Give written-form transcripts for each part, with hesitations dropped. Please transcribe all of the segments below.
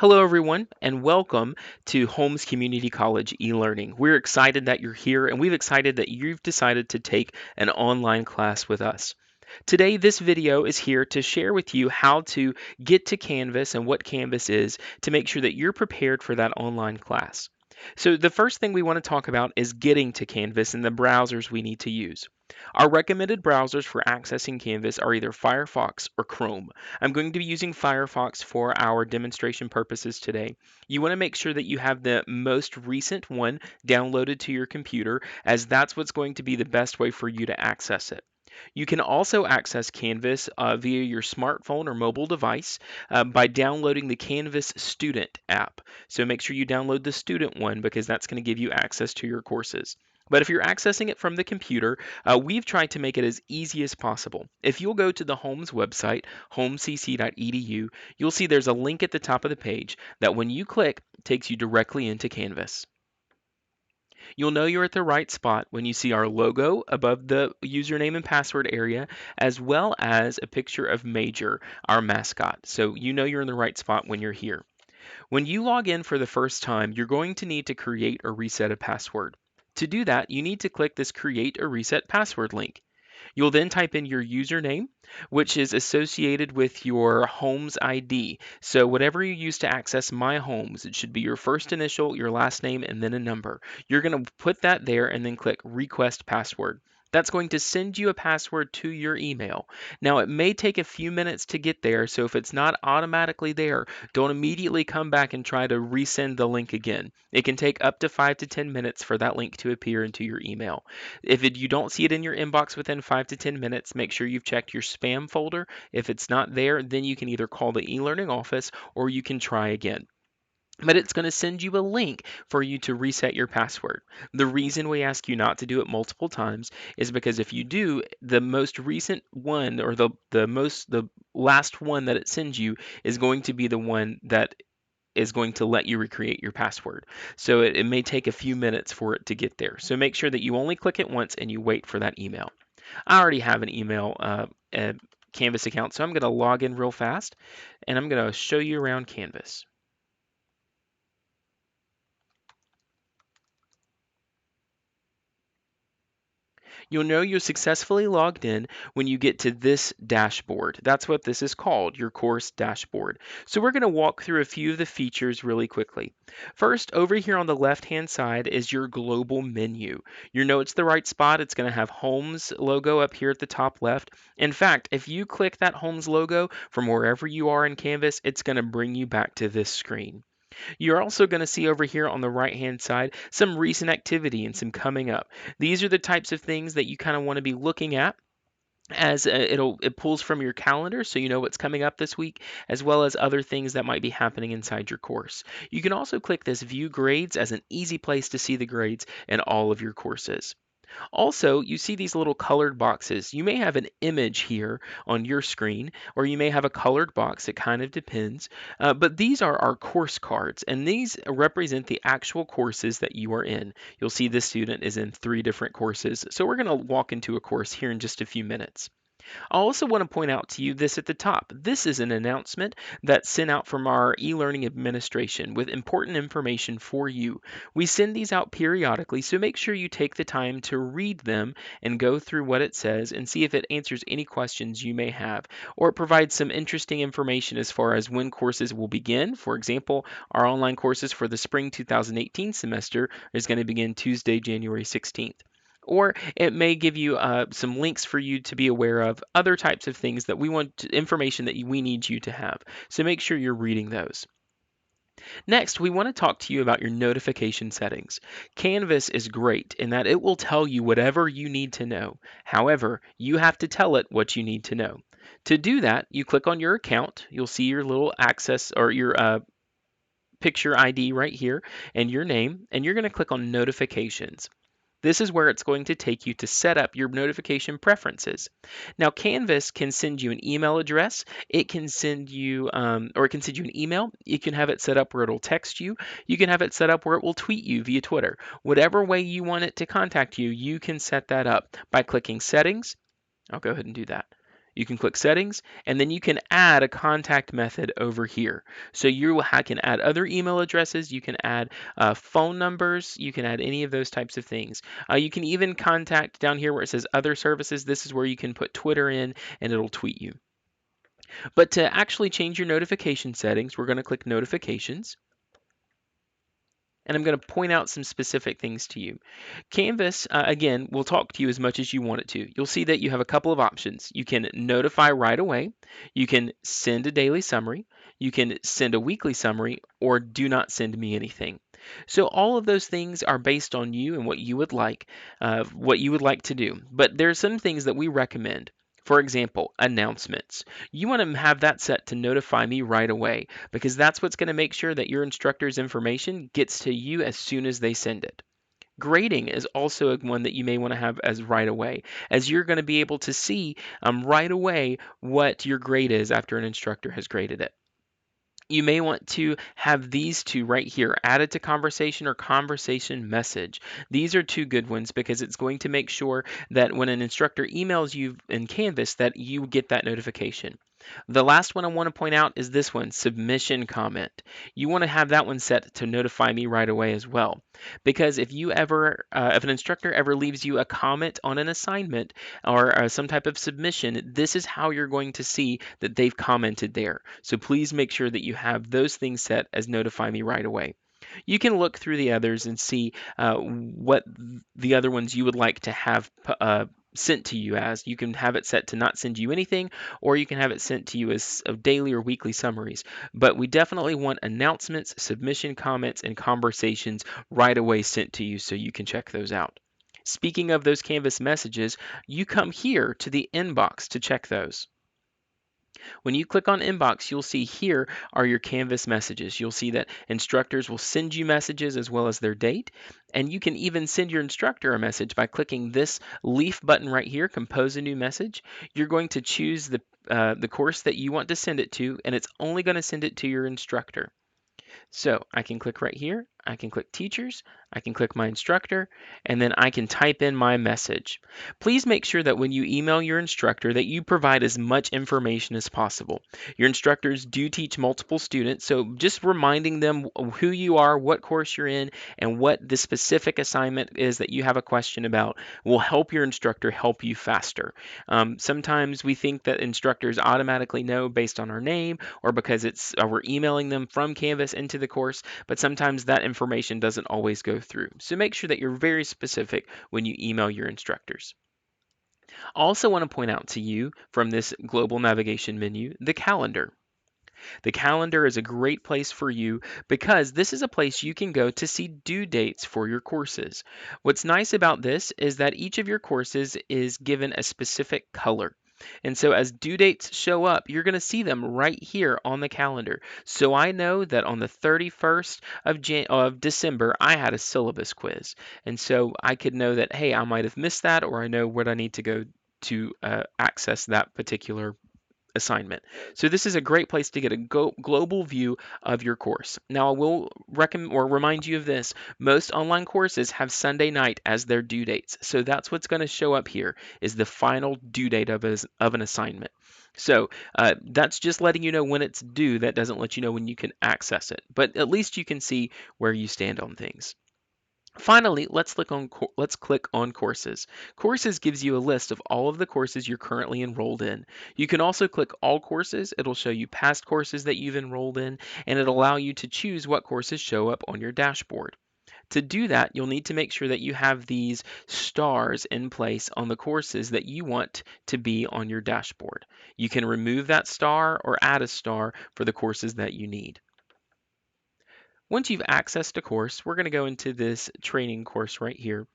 Hello, everyone, and welcome to Holmes Community College e-learning. We're excited that you're here, and we're excited that you've decided to take an online class with us. Today, this video is here to share with you how to get to Canvas and what Canvas is to make sure that you're prepared for that online class. So the first thing we want to talk about is getting to Canvas and the browsers we need to use. Our recommended browsers for accessing Canvas are either Firefox or Chrome. I'm going to be using Firefox for our demonstration purposes today. You want to make sure that you have the most recent one downloaded to your computer, as that's what's going to be the best way for you to access it. You can also access Canvas via your smartphone or mobile device by downloading the Canvas Student app. So make sure you download the student one because that's going to give you access to your courses. But if you're accessing it from the computer, we've tried to make it as easy as possible. If you'll go to the Holmes website, homecc.edu, you'll see there's a link at the top of the page that when you click, takes you directly into Canvas. You'll know you're at the right spot when you see our logo above the username and password area, as well as a picture of Major, our mascot. So you know you're in the right spot when you're here. When you log in for the first time, you're going to need to create or reset a password. To do that, you need to click this Create or Reset Password link. You'll then type in your username, which is associated with your Holmes ID. So whatever you use to access My Holmes, it should be your first initial, your last name, and then a number. You're going to put that there and then click Request Password. That's going to send you a password to your email. Now, it may take a few minutes to get there, so if it's not automatically there, don't immediately come back and try to resend the link again. It can take up to 5 to 10 minutes for that link to appear into your email. If you don't see it in your inbox within 5 to 10 minutes, make sure you've checked your spam folder. If it's not there, then you can either call the e-learning office or you can try again. But it's going to send you a link for you to reset your password. The reason we ask you not to do it multiple times is because if you do, the most recent one or the last one that it sends you is going to be the one that is going to let you recreate your password. So it may take a few minutes for it to get there. So make sure that you only click it once and you wait for that email. I already have an email Canvas account, so I'm going to log in real fast and I'm going to show you around Canvas. You'll know you're successfully logged in when you get to this dashboard. That's what this is called, your course dashboard. So we're going to walk through a few of the features really quickly. First, over here on the left-hand side is your global menu. You know it's the right spot. It's going to have Holmes logo up here at the top left. In fact, if you click that Holmes logo from wherever you are in Canvas, it's going to bring you back to this screen. You're also going to see over here on the right hand side some recent activity and some coming up. These are the types of things that you kind of want to be looking at as it pulls from your calendar so you know what's coming up this week, as well as other things that might be happening inside your course. You can also click this view grades as an easy place to see the grades in all of your courses. Also, you see these little colored boxes. You may have an image here on your screen, or you may have a colored box. It kind of depends. But these are our course cards, and these represent the actual courses that you are in. You'll see this student is in 3 different courses. So we're going to walk into a course here in just a few minutes. I also want to point out to you this at the top. This is an announcement that's sent out from our e-learning administration with important information for you. We send these out periodically, so make sure you take the time to read them and go through what it says and see if it answers any questions you may have, or it provides some interesting information as far as when courses will begin. For example, our online courses for the spring 2018 semester is going to begin Tuesday, January 16th. Or it may give you some links for you to be aware of other types of things that we want, information that we need you to have. So make sure you're reading those. Next, we want to talk to you about your notification settings. Canvas is great in that it will tell you whatever you need to know. However, you have to tell it what you need to know. To do that, you click on your account. You'll see your little access or your picture ID right here and your name, and you're going to click on notifications. This is where it's going to take you to set up your notification preferences. Now, Canvas can send you an email address. It can send you, or it can send you an email. You can have it set up where it'll text you. You can have it set up where it will tweet you via Twitter. Whatever way you want it to contact you, you can set that up by clicking Settings. I'll go ahead and do that. You can click Settings, and then you can add a contact method over here. So can add other email addresses, you can add phone numbers, you can add any of those types of things. You can even contact down here where it says Other Services. This is where you can put Twitter in and it'll tweet you. But to actually change your notification settings, we're going to click Notifications. And I'm going to point out some specific things to you. Canvas, again, will talk to you as much as you want it to. You'll see that you have a couple of options. You can notify right away, you can send a daily summary, you can send a weekly summary, or do not send me anything. So all of those things are based on you and what you would like to do. But there are some things that we recommend. For example, announcements. You want to have that set to notify me right away because that's what's going to make sure that your instructor's information gets to you as soon as they send it. Grading is also one that you may want to have as right away, as you're going to be able to see right away what your grade is after an instructor has graded it. You may want to have these two right here, added to conversation or conversation message. These are two good ones because it's going to make sure that when an instructor emails you in Canvas that you get that notification. The last one I want to point out is this one, submission comment. You want to have that one set to notify me right away as well. Because if an instructor ever leaves you a comment on an assignment or some type of submission, this is how you're going to see that they've commented there. So please make sure that you have those things set as notify me right away. You can look through the others and see what the other ones you would like to have sent to you as. You can have it set to not send you anything, or you can have it sent to you as daily or weekly summaries. But we definitely want announcements, submission comments, and conversations right away sent to you so you can check those out. Speaking of those Canvas messages, you come here to the inbox to check those. When you click on inbox, you'll see here are your Canvas messages. You'll see that instructors will send you messages as well as their date. And you can even send your instructor a message by clicking this leaf button right here, compose a new message. You're going to choose the course that you want to send it to, and it's only going to send it to your instructor. So I can click right here, I can click teachers, I can click my instructor, and then I can type in my message. Please make sure that when you email your instructor that you provide as much information as possible. Your instructors do teach multiple students, so just reminding them who you are, what course you're in, and what the specific assignment is that you have a question about will help your instructor help you faster. Sometimes we think that instructors automatically know based on our name or because we're emailing them from Canvas into the course, but sometimes that information doesn't always go through. So make sure that you're very specific when you email your instructors. I also want to point out to you from this global navigation menu, the calendar. The calendar is a great place for you because this is a place you can go to see due dates for your courses. What's nice about this is that each of your courses is given a specific color. And so as due dates show up, you're going to see them right here on the calendar. So I know that on the 31st of December, I had a syllabus quiz. And so I could know that, hey, I might have missed that, or I know what I need to go to access that particular assignment. So this is a great place to get a global view of your course. Now I will recommend or remind you of this. Most online courses have Sunday night as their due dates. So that's what's going to show up here is the final due date of an assignment. So that's just letting you know when it's due. That doesn't let you know when you can access it. But at least you can see where you stand on things. Finally, let's click on Courses. Courses gives you a list of all of the courses you're currently enrolled in. You can also click All Courses. It'll show you past courses that you've enrolled in, and it'll allow you to choose what courses show up on your dashboard. To do that, you'll need to make sure that you have these stars in place on the courses that you want to be on your dashboard. You can remove that star or add a star for the courses that you need. Once you've accessed a course, we're going to go into this training course right here.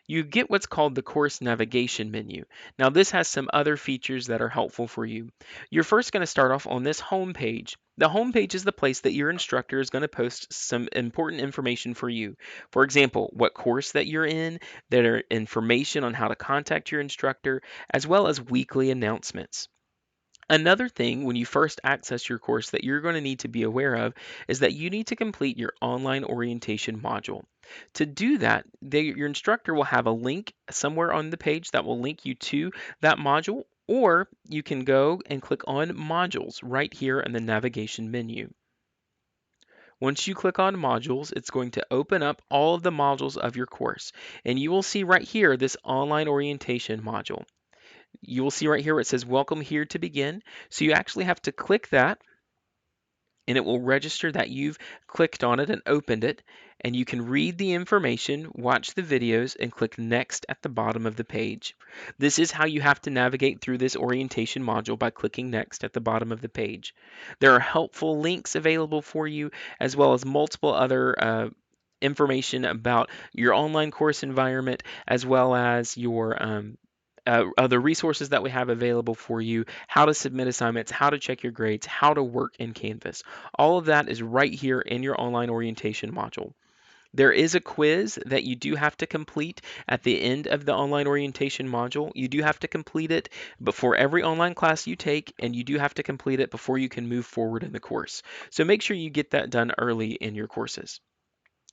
You get what's called the course navigation menu. Now this has some other features that are helpful for you. You're first going to start off on this home page. The home page is the place that your instructor is going to post some important information for you. For example, what course that you're in, there are information on how to contact your instructor, as well as weekly announcements. Another thing when you first access your course that you're going to need to be aware of is that you need to complete your online orientation module. To do that, your instructor will have a link somewhere on the page that will link you to that module, Or you can go and click on Modules right here in the navigation menu. Once you click on Modules, it's going to open up all of the modules of your course. And you will see right here this online orientation module. You will see right here where it says Welcome here to begin. So you actually have to click that, and it will register that you've clicked on it and opened it, and you can read the information, watch the videos, and click Next at the bottom of the page. This is how you have to navigate through this orientation module, by clicking Next at the bottom of the page. There are helpful links available for you, as well as multiple other information about your online course environment, as well as your other resources that we have available for you, how to submit assignments, how to check your grades, how to work in Canvas. All of that is right here in your online orientation module. There is a quiz that you do have to complete at the end of the online orientation module. You do have to complete it before every online class you take, and you do have to complete it before you can move forward in the course. So make sure you get that done early in your courses.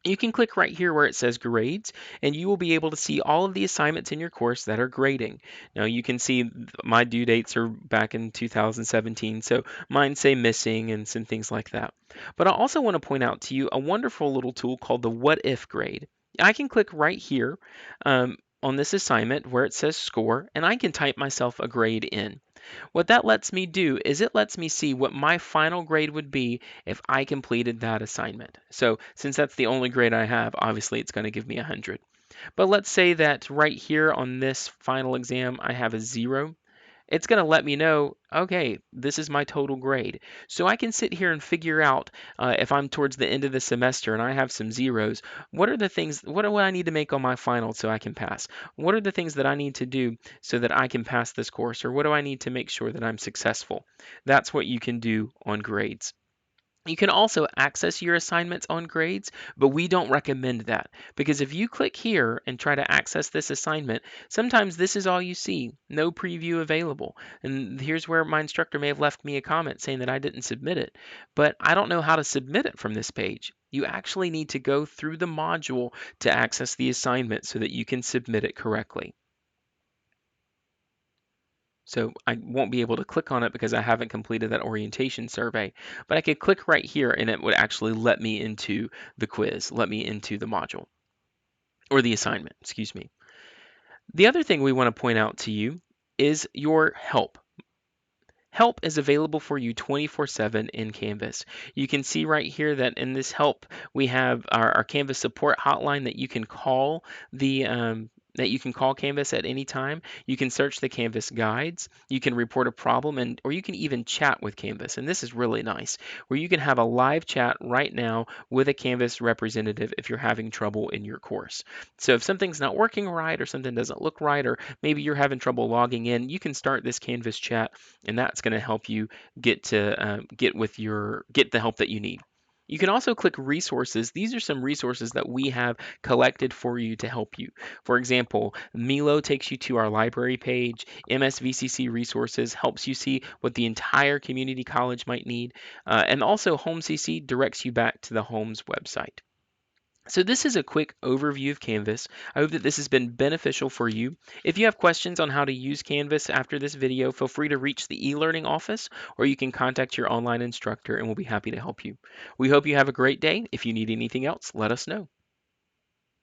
You can click right here where it says grades, and you will be able to see all of the assignments in your course that are grading. Now you can see my due dates are back in 2017, so mine say missing and some things like that. But I also want to point out to you a wonderful little tool called the What If grade. I can click right here on this assignment where it says score, and I can type myself a grade in. What that lets me do is it lets me see what my final grade would be if I completed that assignment. So since that's the only grade I have, obviously it's going to give me 100. But let's say that right here on this final exam, I have a 0. It's going to let me know, okay, this is my total grade. So I can sit here and figure out if I'm towards the end of the semester and I have some zeros, what do I need to make on my final so I can pass? What are the things that I need to do so that I can pass this course? Or what do I need to make sure that I'm successful? That's what you can do on grades. You can also access your assignments on grades, but we don't recommend that because if you click here and try to access this assignment, sometimes this is all you see, no preview available. And here's where my instructor may have left me a comment saying that I didn't submit it, but I don't know how to submit it from this page. You actually need to go through the module to access the assignment so that you can submit it correctly. So I won't be able to click on it because I haven't completed that orientation survey, but I could click right here and it would actually let me into the quiz, let me into the module or the assignment, excuse me. The other thing we want to point out to you is your help. Help is available for you 24/7 in Canvas. You can see right here that in this help, we have our Canvas support hotline that you can call Canvas at any time. You can search the Canvas guides. You can report a problem, or you can even chat with Canvas. And this is really nice, where you can have a live chat right now with a Canvas representative if you're having trouble in your course. So if something's not working right or something doesn't look right, or maybe you're having trouble logging in, you can start this Canvas chat, and that's going to help you get the help that you need. You can also click resources. These are some resources that we have collected for you to help you. For example, Milo takes you to our library page. MSVCC resources helps you see what the entire community college might need. And also HomeCC directs you back to the Homes website. So this is a quick overview of Canvas. I hope that this has been beneficial for you. If you have questions on how to use Canvas after this video, feel free to reach the e-learning office, or you can contact your online instructor and we'll be happy to help you. We hope you have a great day. If you need anything else, let us know.